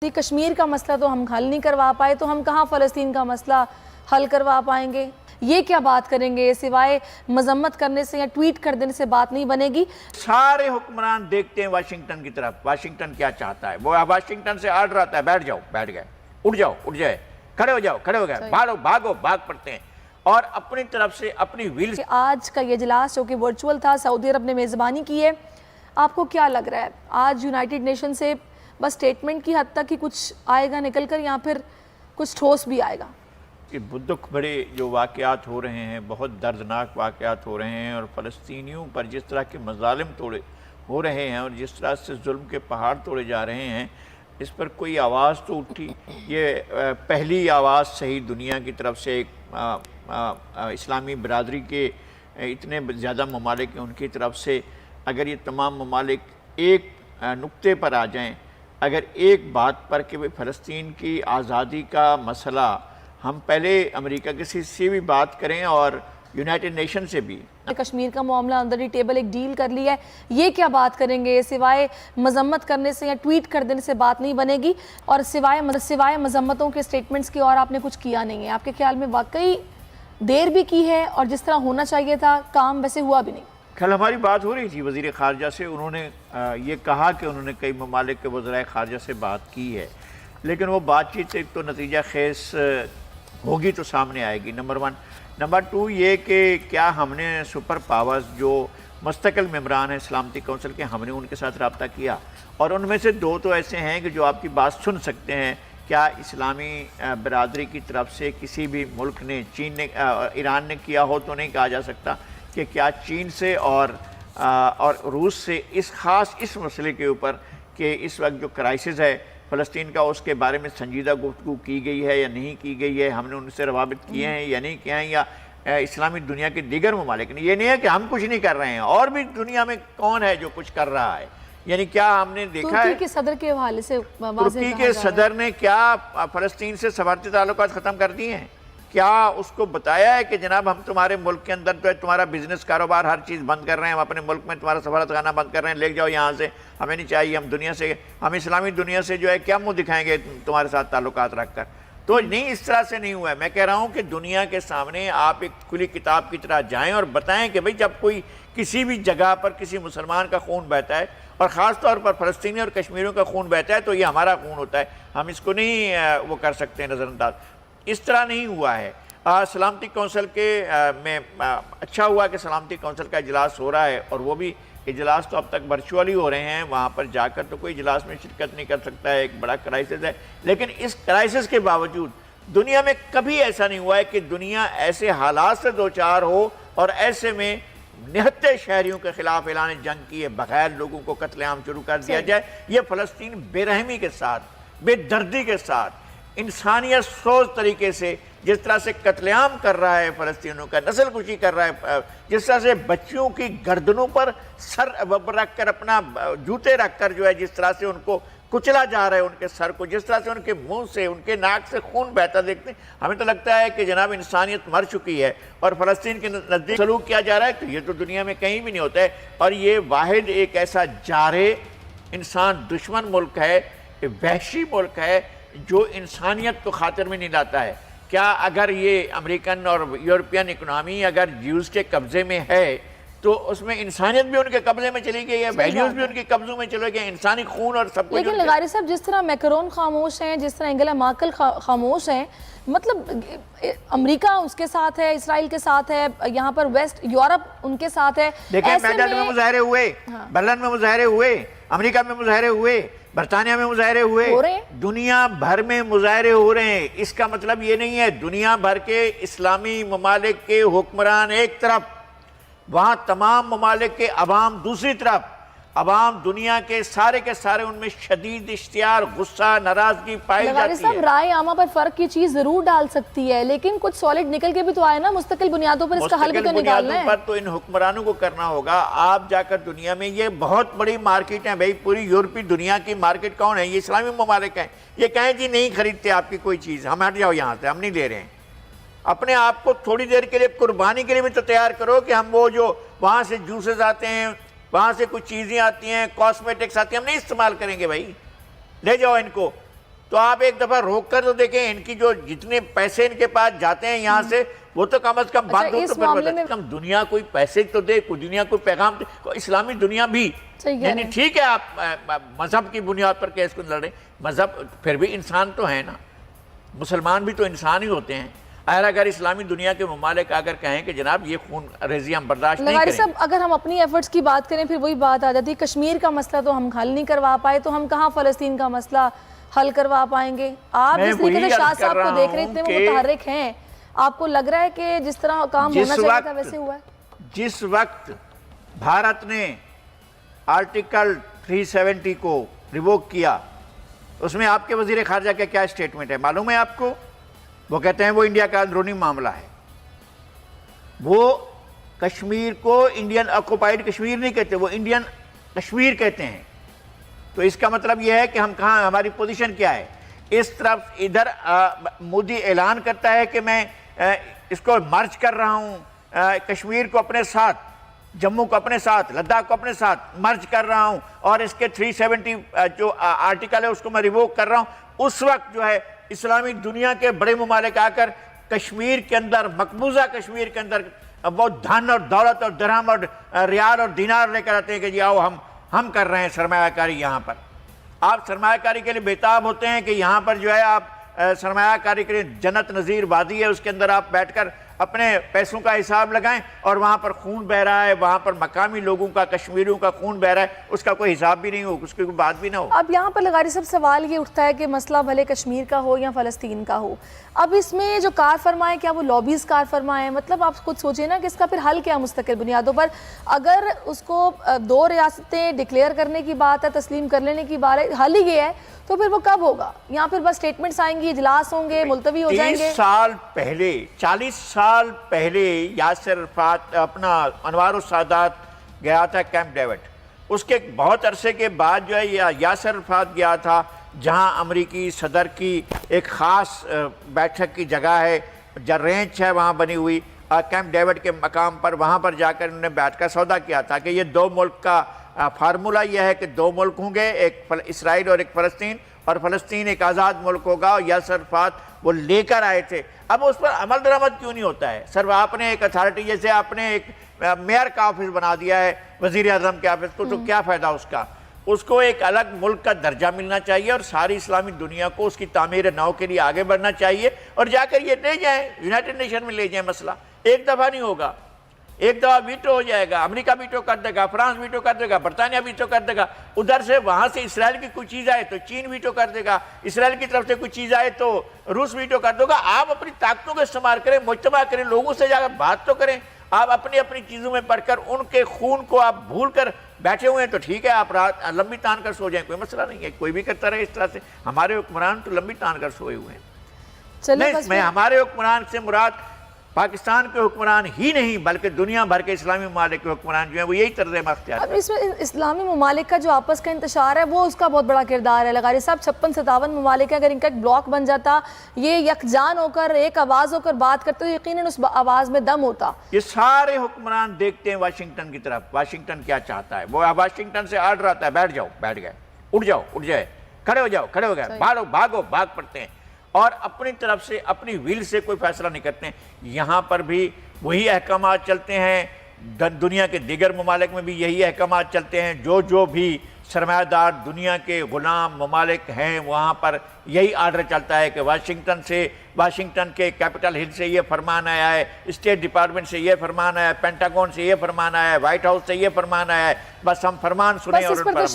کشمیر کا مسئلہ تو ہم حل نہیں کروا پائے تو ہم کہاں فلسطین کا مسئلہ حل کروا پائیں گے؟ یہ کیا بات کریں گے؟ سوائے مذمت کرنے سے یا ٹویٹ کر دینے سے بات نہیں بنے گی۔ سارے حکمران دیکھتے ہیں واشنگٹن کی طرف، واشنگٹن کیا چاہتا ہے، وہ واشنگٹن سے آرڈر آتا ہے بیٹھ جاؤ، بیٹھ گئے، اٹھ جاؤ، اٹھ جائے، کھڑے ہو جاؤ، کھڑے ہو گئے، بھاگو، بھاگ پڑتے ہیں اور اپنی طرف سے اپنی ویل۔ آج کا یہ اجلاس جو کہ ورچول تھا، سعودی عرب نے میزبانی کی ہے، آپ کو کیا لگ رہا ہے؟ آج یونائٹڈ نیشن سے بس سٹیٹمنٹ کی حد تک ہی کچھ آئے گا نکل کر یا پھر کچھ ٹھوس بھی آئے گا؟ دکھ بڑے جو واقعات ہو رہے ہیں، بہت دردناک واقعات ہو رہے ہیں، اور فلسطینیوں پر جس طرح کے مظالم توڑے ہو رہے ہیں اور جس طرح سے ظلم کے پہاڑ توڑے جا رہے ہیں، اس پر کوئی آواز تو اٹھی۔ یہ پہلی آواز صحیح دنیا کی طرف سے ایک اسلامی برادری کے اتنے زیادہ ممالک ہیں ان کی طرف سے، اگر یہ تمام ممالک ایک نقطے پر آ جائیں، اگر ایک بات پر کہ فلسطین کی آزادی کا مسئلہ ہم پہلے امریکہ کسی سے بھی بات کریں اور یونائٹڈ نیشن سے بھی۔ کشمیر کا معاملہ اندر ہی ٹیبل ایک ڈیل کر لیا ہے، یہ کیا بات کریں گے؟ سوائے مذمت کرنے سے یا ٹویٹ کر دینے سے بات نہیں بنے گی، اور سوائے مذمتوں کے سٹیٹمنٹس کی اور آپ نے کچھ کیا نہیں ہے۔ آپ کے خیال میں واقعی دیر بھی کی ہے اور جس طرح ہونا چاہیے تھا کام ویسے ہوا بھی نہیں؟ کل ہماری بات ہو رہی تھی وزیر خارجہ سے، انہوں نے یہ کہا کہ انہوں نے کئی ممالک کے وزرائے خارجہ سے بات کی ہے، لیکن وہ بات چیت سے تو نتیجہ خیز ہوگی تو سامنے آئے گی، نمبر 1۔ نمبر 2 یہ کہ کیا ہم نے سپر پاورز جو مستقل ممبران ہیں سلامتی کونسل کے، ہم نے ان کے ساتھ رابطہ کیا، اور ان میں سے 2 تو ایسے ہیں کہ جو آپ کی بات سن سکتے ہیں۔ کیا اسلامی برادری کی طرف سے کسی بھی ملک نے، چین نے، ایران نے کیا ہو تو نہیں کہا جا سکتا کہ کیا چین سے اور روس سے اس مسئلے کے اوپر کہ اس وقت جو کرائسس ہے فلسطین کا، اس کے بارے میں سنجیدہ گفتگو کی گئی ہے یا نہیں کی گئی ہے، ہم نے ان سے روابط کیے ہیں یا نہیں کیے ہیں، یا اسلامی دنیا کے دیگر ممالک نے۔ یہ نہیں ہے کہ ہم کچھ نہیں کر رہے ہیں، اور بھی دنیا میں کون ہے جو کچھ کر رہا ہے؟ یعنی کیا ہم نے دیکھا ہے ترکی کے صدر کے حوالے سے ترکی کے صدر نے کیا فلسطین سے سفارتی تعلقات ختم کر دیے ہیں؟ کیا اس کو بتایا ہے کہ جناب ہم تمہارے ملک کے اندر تو تمہارا بزنس کاروبار ہر چیز بند کر رہے ہیں، ہم اپنے ملک میں تمہارا سفارت خانہ بند کر رہے ہیں، لے جاؤ یہاں سے، ہمیں نہیں چاہیے، ہم اسلامی دنیا سے جو ہے کیا منہ دکھائیں گے تمہارے ساتھ تعلقات رکھ کر؟ تو نہیں، اس طرح سے نہیں ہوا ہے۔ میں کہہ رہا ہوں کہ دنیا کے سامنے آپ ایک کھلی کتاب کی طرح جائیں اور بتائیں کہ بھئی جب کوئی کسی بھی جگہ پر کسی مسلمان کا خون بہتا ہے، اور خاص طور پر فلسطینی اور کشمیریوں کا خون بہتا ہے، تو یہ ہمارا خون ہوتا ہے، ہم اس کو نہیں وہ کر سکتے نظر انداز۔ اس طرح نہیں ہوا ہے۔ سلامتی کونسل کے میں اچھا ہوا کہ سلامتی کونسل کا اجلاس ہو رہا ہے، اور وہ بھی اجلاس تو اب تک ورچولی ہو رہے ہیں، وہاں پر جا کر تو کوئی اجلاس میں شرکت نہیں کر سکتا ہے، ایک بڑا کرائسس ہے، لیکن اس کرائسس کے باوجود دنیا میں کبھی ایسا نہیں ہوا ہے کہ دنیا ایسے حالات سے دوچار ہو اور ایسے میں نہتے شہریوں کے خلاف اعلان جنگ کیے بغیر لوگوں کو قتل عام شروع کر دیا جائے۔ یہ فلسطین بے رحمی کے ساتھ، بے دردی کے ساتھ، انسانیت سوز طریقے سے جس طرح سے قتل عام کر رہا ہے فلسطینیوں کا، نسل کشی کر رہا ہے، جس طرح سے بچیوں کی گردنوں پر سر رکھ کر، اپنا جوتے رکھ کر جو ہے جس طرح سے ان کو کچلا جا رہا ہے، ان کے سر کو جس طرح سے ان کے منہ سے، ان کے ناک سے خون بہتا دیکھتے ہیں، ہمیں تو لگتا ہے کہ جناب انسانیت مر چکی ہے اور فلسطین کے نزدیک سلوک کیا جا رہا ہے، تو یہ تو دنیا میں کہیں بھی نہیں ہوتا ہے۔ اور یہ واحد ایک ایسا جارے انسان دشمن ملک ہے، وحشی ملک ہے، جو انسانیت کو خاطر میں نہیں لاتا ہے۔ کیا اگر یہ امریکن اور یورپین اکنامی اگر جیوز کے قبضے میں ہے تو اس میں انسانیت بھی ان کے قبضے میں چلی گئی ہے، ویلیوز بھی ان کے قبضوں میں چلے گئے، انسانی خون اور سب کچھ۔ لیکن لغاری صاحب، جس طرح میکرون خاموش ہیں، جس طرح انگلا مارکل خاموش ہیں، مطلب امریکہ اس کے ساتھ ہے، اسرائیل کے ساتھ ہے، یہاں پر ویسٹ یورپ ان کے ساتھ ہے۔ دیکھیں میڈلڈ میں مظاہرے ہوئے، برلن میں مظاہرے ہوئے، امریکہ میں مظاہرے ہوئے، برطانیہ میں مظاہرے ہوئے، دنیا بھر میں مظاہرے ہو رہے ہیں۔ اس کا مطلب یہ نہیں ہے دنیا بھر کے اسلامی ممالک کے حکمران ایک طرف، وہاں تمام ممالک کے عوام دوسری طرف، عوام دنیا کے سارے ان میں شدید اشتعال، غصہ، ناراضگی پائی جاتی ہے۔ لغاری صاحب، رائے عامہ پر فرق کی چیز ضرور ڈال سکتی ہے، لیکن کچھ سالڈ نکل کے بھی تو آئے نا، مستقل بنیادوں پر اس کا حل بھی تو نکالنا ہے۔ مستقل بنیادوں پر تو ان حکمرانوں کو کرنا ہوگا۔ آپ جا کر دنیا میں، یہ بہت بڑی مارکیٹ ہے بھائی، پوری یورپی دنیا کی مارکیٹ کون ہے؟ یہ اسلامی ممالک ہیں۔ یہ کہیں جی نہیں خریدتے آپ کی کوئی چیز، ہم ہٹ جاؤ یہاں سے، ہم نہیں لے رہے ہیں۔ اپنے آپ کو تھوڑی دیر کے لیے قربانی کے لیے بھی تو تیار کرو کہ ہم وہ جو وہاں سے جوسز آتے ہیں، وہاں سے کچھ چیزیں آتی ہیں، کاسمیٹکس آتی ہیں، ہم نہیں استعمال کریں گے بھائی، لے جاؤ ان کو۔ تو آپ ایک دفعہ روک کر تو دیکھیں ان کی جو جتنے پیسے ان کے پاس جاتے ہیں یہاں سے وہ تو کم از کم بند ہو تو پھر کم دنیا کوئی پیسے تو دے، کوئی دنیا کوئی پیغام دے، اسلامی دنیا بھی یعنی ٹھیک ہے آپ مذہب کی بنیاد پر کیس کو لڑیں، مذہب پھر بھی انسان تو ہے نا، مسلمان بھی تو انسان ہی ہوتے ہیں۔ اگر اسلامی دنیا کے ممالک اگر کہیں کہ جناب یہ خون ریزی ہم برداشت نہیں لغاری کریں، صاحب اگر ہم اپنی ایفرٹس کی بات کریں پھر وہی بات آ جاتی ہے، کشمیر کا مسئلہ تو ہم حل نہیں کروا پائے تو ہم کہاں فلسطین کا مسئلہ حل کروا پائیں گے؟ آپ جس طریقے سے شاہ صاحب کو دیکھ رہے اتنے وہ متحرک ہیں، آپ کو لگ رہا ہے کہ جس طرح کام ہونا چاہیے تھا ویسے ہوا ہے؟ جس وقت بھارت نے آرٹیکل 370 کو ریووک کیا اس میں آپ کے وزیر خارجہ کا کیا اسٹیٹمنٹ ہے معلوم ہے آپ کو؟ وہ کہتے ہیں وہ انڈیا کا اندرونی معاملہ ہے، وہ کشمیر کو انڈین آکوپائیڈ کشمیر نہیں کہتے، وہ انڈین کشمیر کہتے ہیں۔ تو اس کا مطلب یہ ہے کہ ہم کہاں، ہماری پوزیشن کیا ہے؟ اس طرف ادھر مودی اعلان کرتا ہے کہ میں اس کو مرج کر رہا ہوں، کشمیر کو اپنے ساتھ، جموں کو اپنے ساتھ، لداخ کو اپنے ساتھ مرج کر رہا ہوں اور اس کے 370 جو آرٹیکل ہے اس کو میں ریووک کر رہا ہوں۔ اس وقت جو ہے اسلامی دنیا کے بڑے ممالک آ کر کشمیر کے اندر، مقبوضہ کشمیر کے اندر بہت دھن اور دولت اور درہم اور ریال اور دینار لے کر آتے ہیں کہ جی آؤ ہم کر رہے ہیں سرمایہ کاری یہاں پر۔ آپ سرمایہ کاری کے لیے بےتاب ہوتے ہیں کہ یہاں پر جو ہے آپ سرمایہ کاری کے لیے جنت نظیر وادی ہے، اس کے اندر آپ بیٹھ کر اپنے پیسوں کا حساب لگائیں اور وہاں پر خون بہ رہا ہے، وہاں پر مقامی لوگوں کا، کشمیریوں کا خون بہ رہا ہے، اس کا کوئی حساب بھی نہیں ہو، اس کی کوئی بات بھی نہ ہو۔ اب یہاں پر لغاری صاحب سوال یہ اٹھتا ہے کہ مسئلہ بھلے کشمیر کا ہو یا فلسطین کا ہو، اب اس میں جو کار فرمائیں کیا وہ لابیز کار فرمائیں؟ مطلب آپ خود سوچیں نا کہ اس کا پھر حل کیا مستقل بنیادوں پر؟ اگر اس کو 2 ریاستیں ڈکلیئر کرنے کی بات ہے، تسلیم کر لینے کی بات ہے، حل ہی یہ ہے تو پھر وہ کب ہوگا؟ یہاں پھر بس سٹیٹمنٹس آئیں گی، اجلاس ہوں گے، ملتوی ہو جائیں گے؟ 30 سال پہلے، 40 سال پہلے یاسر عرفات اپنا انوار السادات گیا تھا کیمپ ڈیوڈ، اس کے بہت عرصے کے بعد جو ہے یاسر عرفات گیا تھا جہاں امریکی صدر کی ایک خاص بیٹھک کی جگہ ہے، رینچ ہے وہاں بنی ہوئی کیمپ ڈیوڈ کے مقام پر، وہاں پر جا کر انہوں نے بیٹھ کر سودا کیا تھا کہ یہ 2 ملک کا فارمولہ یہ ہے کہ 2 ملک ہوں گے، ایک اسرائیل اور ایک فلسطین، اور فلسطین ایک آزاد ملک ہوگا، اور یاسر عرفات وہ لے کر آئے تھے۔ اب اس پر عمل درآمد کیوں نہیں ہوتا ہے؟ سر آپ نے ایک اتھارٹی، جیسے آپ نے ایک میئر کا آفس بنا دیا ہے وزیر اعظم کے آفس کو، تو کیا فائدہ اس کا؟ اس کو ایک الگ ملک کا درجہ ملنا چاہیے اور ساری اسلامی دنیا کو اس کی تعمیر نو کے لیے آگے بڑھنا چاہیے، اور جا کر یہ لے جائیں، یونائٹڈ نیشن میں لے جائیں مسئلہ۔ ایک دفعہ نہیں ہوگا، ایک دفعہ ویٹو ہو جائے گا، امریکہ ویٹو کر دے گا، فرانس ویٹو کر دے گا، برطانیہ ویٹو کر دے گا، ادھر سے وہاں سے اسرائیل کی کوئی چیز آئے تو چین ویٹو کر دے گا، اسرائیل کی طرف سے کوئی چیز آئے تو روس ویٹو کر دے گا۔ آپ اپنی طاقتوں کا استعمال کریں، مجتمع کریں، لوگوں سے جا کر بات تو کریں۔ آپ اپنی چیزوں میں پڑھ کر ان کے خون کو آپ بھول کر بیٹھے ہوئے ہیں تو ٹھیک ہے، آپ رات لمبی تان کر سو جائیں، کوئی مسئلہ نہیں ہے، کوئی بھی کرتا رہے اس طرح سے۔ ہمارے حکمران تو لمبی تان کر سوئے ہوئے ہیں۔ نہیں، میں ہمارے حکمران سے مراد پاکستان کے حکمران ہی نہیں بلکہ دنیا بھر کے اسلامی ممالک کے حکمران جو ہیں وہ یہی طرز عمل اختیار اب اس میں اسلامی ممالک کا جو آپس کا انتشار ہے وہ اس کا بہت بڑا کردار ہے لغاری صاحب۔ 56-57 ممالک ہیں، اگر ان کا ایک بلاک بن جاتا، یہ یکجان ہو کر ایک آواز ہو کر بات کرتے تو یقیناً اس آواز میں دم ہوتا۔ یہ سارے حکمران دیکھتے ہیں واشنگٹن کی طرف، واشنگٹن کیا چاہتا ہے، وہ واشنگٹن سے آرڈر آتا ہے، بیٹھ جاؤ، بیٹھ گئے، اٹھ جاؤ، اٹھ جائے، کھڑے ہو جاؤ، کھڑے ہو گئے، بھاگو، بھاگ پڑتے ہیں، اور اپنی طرف سے اپنی ویل سے کوئی فیصلہ نہیں کرتے ہیں۔ یہاں پر بھی وہی احکامات چلتے ہیں، دنیا کے دیگر ممالک میں بھی یہی احکامات چلتے ہیں، جو بھی سرمایہ دار دنیا کے غلام ممالک ہیں وہاں پر یہی آرڈر چلتا ہے کہ واشنگٹن کے کیپٹل ہل سے یہ فرمان آیا ہے، اسٹیٹ ڈپارٹمنٹ سے یہ فرمان آیا ہے، پینٹاگون سے یہ فرمان آیا ہے، وائٹ ہاؤس سے یہ فرمان آیا ہے، بس ہم فرمان سنیں اور ان پر